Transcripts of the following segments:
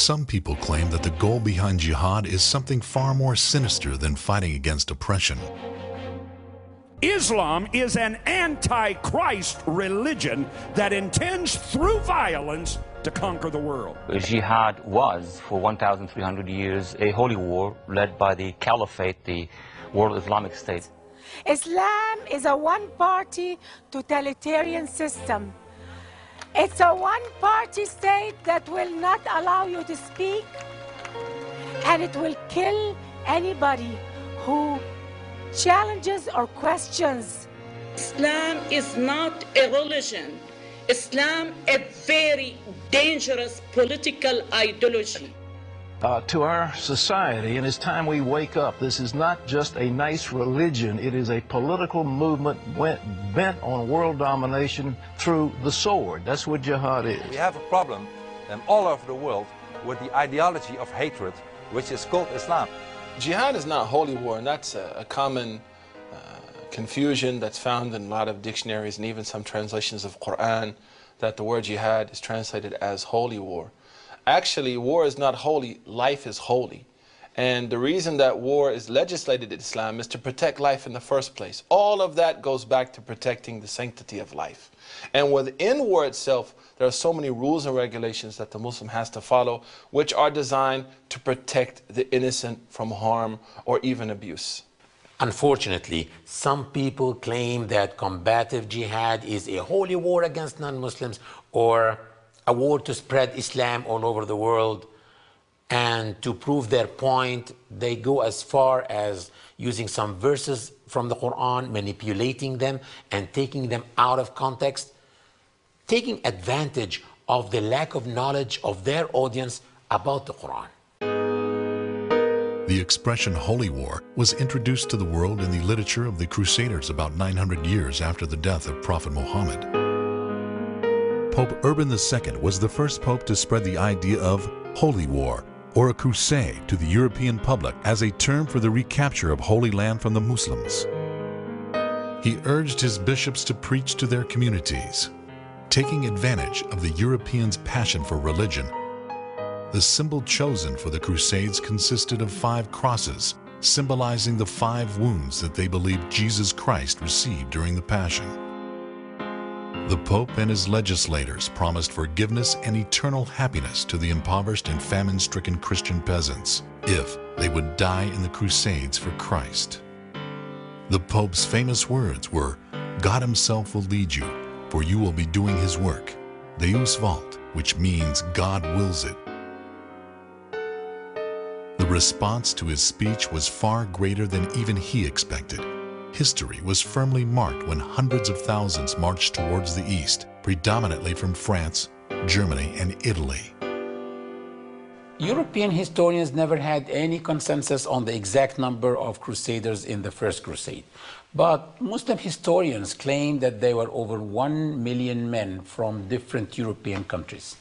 Some people claim that the goal behind jihad is something far more sinister than fighting against oppression. Islam is an anti-Christ religion that intends through violence to conquer the world. Jihad was, for 1,300 years, a holy war led by the Caliphate, the World Islamic State. Islam is a one-party totalitarian system. It's a one-party state that will not allow you to speak, and it will kill anybody who challenges or questions. Islam is not a religion. Islam a very dangerous political ideology. To our society, and it's time we wake up. This is not just a nice religion. It is a political movement bent on world domination through the sword. That's what jihad is. We have a problem all over the world with the ideology of hatred, which is called Islam. Jihad is not holy war, and that's a common confusion that's found in a lot of dictionaries and even some translations of Quran, that the word jihad is translated as holy war. Actually, war is not holy, life is holy. And the reason that war is legislated in Islam is to protect life in the first place. All of that goes back to protecting the sanctity of life. And within war itself, there are so many rules and regulations that the Muslim has to follow, which are designed to protect the innocent from harm or even abuse. Unfortunately, some people claim that combative jihad is a holy war against non-Muslims or a war to spread Islam all over the world. And to prove their point, they go as far as using some verses from the Quran, manipulating them and taking them out of context, taking advantage of the lack of knowledge of their audience about the Quran. The expression holy war was introduced to the world in the literature of the Crusaders about 900 years after the death of Prophet Muhammad. Pope Urban II was the first pope to spread the idea of holy war, or a crusade, to the European public as a term for the recapture of Holy Land from the Muslims. He urged his bishops to preach to their communities. Taking advantage of the Europeans' passion for religion, the symbol chosen for the Crusades consisted of 5 crosses, symbolizing the 5 wounds that they believed Jesus Christ received during the Passion. The Pope and his legislators promised forgiveness and eternal happiness to the impoverished and famine-stricken Christian peasants if they would die in the Crusades for Christ. The Pope's famous words were, "God himself will lead you, for you will be doing his work. Deus vult," which means God wills it. The response to his speech was far greater than even he expected. History was firmly marked when hundreds of thousands marched towards the east, predominantly from France, Germany, and Italy. European historians never had any consensus on the exact number of crusaders in the First Crusade. But Muslim historians claim that there were over 1 million men from different European countries.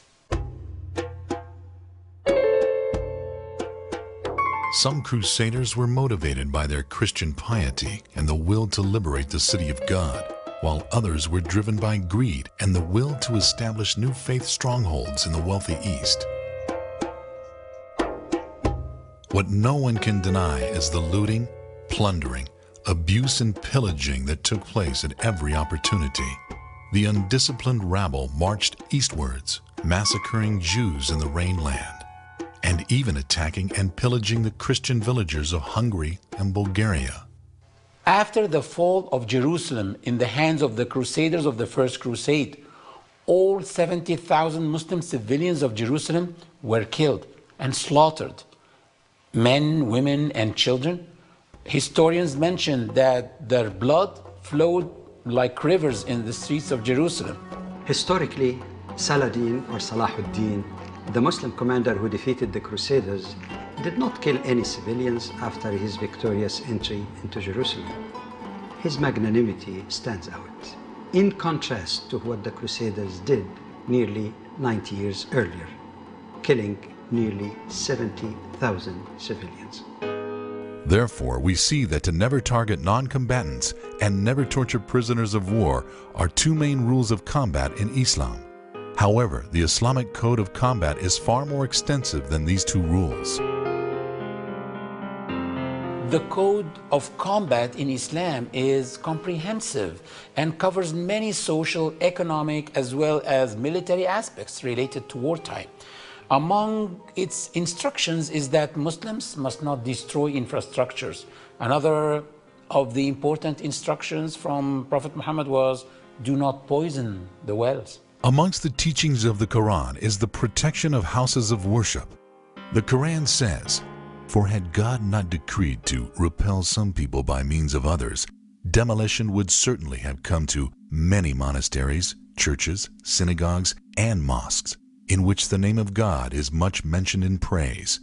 Some crusaders were motivated by their Christian piety and the will to liberate the city of God, while others were driven by greed and the will to establish new faith strongholds in the wealthy East. What no one can deny is the looting, plundering, abuse, and pillaging that took place at every opportunity. The undisciplined rabble marched eastwards, massacring Jews in the Rhineland, and even attacking and pillaging the Christian villagers of Hungary and Bulgaria. After the fall of Jerusalem in the hands of the Crusaders of the First Crusade, all 70,000 Muslim civilians of Jerusalem were killed and slaughtered. Men, women, and children. Historians mention that their blood flowed like rivers in the streets of Jerusalem. Historically, Saladin or Salahuddin, the Muslim commander who defeated the Crusaders, did not kill any civilians after his victorious entry into Jerusalem. His magnanimity stands out, in contrast to what the Crusaders did nearly 90 years earlier, killing nearly 70,000 civilians. Therefore, we see that to never target non-combatants and never torture prisoners of war are 2 main rules of combat in Islam. However, the Islamic code of combat is far more extensive than these two rules. The code of combat in Islam is comprehensive and covers many social, economic, as well as military aspects related to wartime. Among its instructions is that Muslims must not destroy infrastructures. Another of the important instructions from Prophet Muhammad was, do not poison the wells. Amongst the teachings of the Quran is the protection of houses of worship. The Quran says, "For had God not decreed to repel some people by means of others, demolition would certainly have come to many monasteries, churches, synagogues, and mosques, in which the name of God is much mentioned in praise."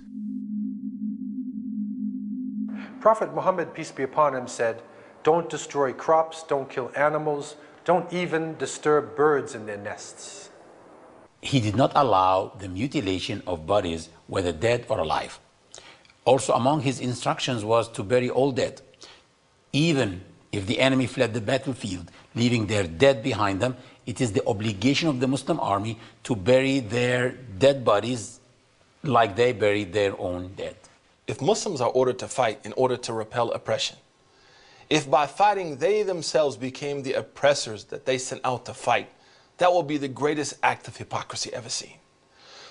Prophet Muhammad, peace be upon him, said, "Don't destroy crops, don't kill animals, don't even disturb birds in their nests." He did not allow the mutilation of bodies, whether dead or alive. Also among his instructions was to bury all dead. Even if the enemy fled the battlefield, leaving their dead behind them, it is the obligation of the Muslim army to bury their dead bodies like they buried their own dead. If Muslims are ordered to fight in order to repel oppression, if by fighting they themselves became the oppressors that they sent out to fight, that will be the greatest act of hypocrisy ever seen.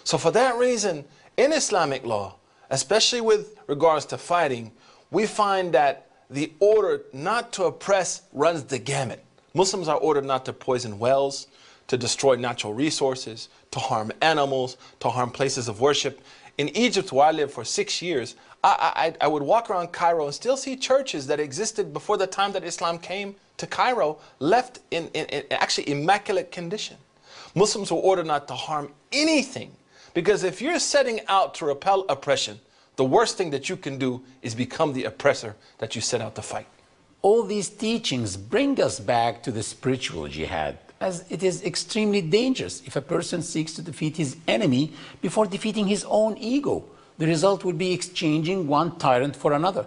So for that reason, in Islamic law, especially with regards to fighting, we find that the order not to oppress runs the gamut. Muslims are ordered not to poison wells, to destroy natural resources, to harm animals, to harm places of worship. In Egypt, where I lived for 6 years, I would walk around Cairo and still see churches that existed before the time that Islam came to Cairo, left in actually immaculate condition. Muslims were ordered not to harm anything, because if you're setting out to repel oppression, the worst thing that you can do is become the oppressor that you set out to fight. All these teachings bring us back to the spiritual jihad, as it is extremely dangerous if a person seeks to defeat his enemy before defeating his own ego. The result would be exchanging one tyrant for another.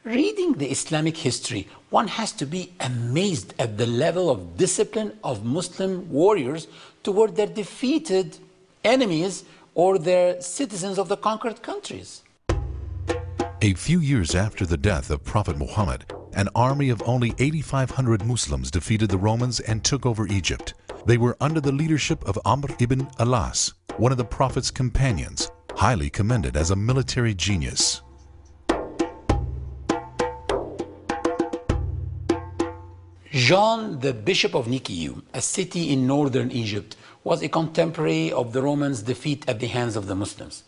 Reading the Islamic history, one has to be amazed at the level of discipline of Muslim warriors toward their defeated enemies or their citizens of the conquered countries. A few years after the death of Prophet Muhammad, an army of only 8,500 Muslims defeated the Romans and took over Egypt. They were under the leadership of Amr ibn al-As, one of the Prophet's companions, highly commended as a military genius. John, the Bishop of Nicaea, a city in northern Egypt, was a contemporary of the Romans' defeat at the hands of the Muslims.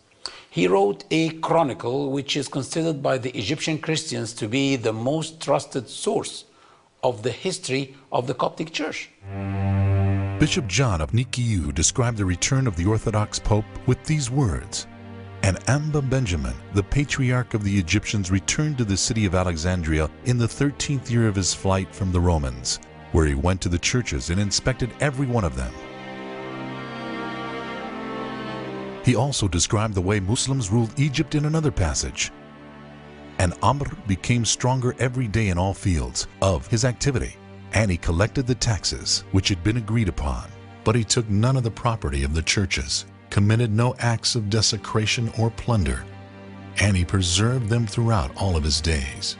He wrote a chronicle which is considered by the Egyptian Christians to be the most trusted source of the history of the Coptic Church. Bishop John of Nicaea described the return of the Orthodox Pope with these words: "And Amba Benjamin, the patriarch of the Egyptians, returned to the city of Alexandria in the 13th year of his flight from the Romans, where he went to the churches and inspected every one of them. He also described the way Muslims ruled Egypt in another passage. And Amr became stronger every day in all fields of his activity, and he collected the taxes which had been agreed upon, but he took none of the property of the churches, committed no acts of desecration or plunder, and he preserved them throughout all of his days."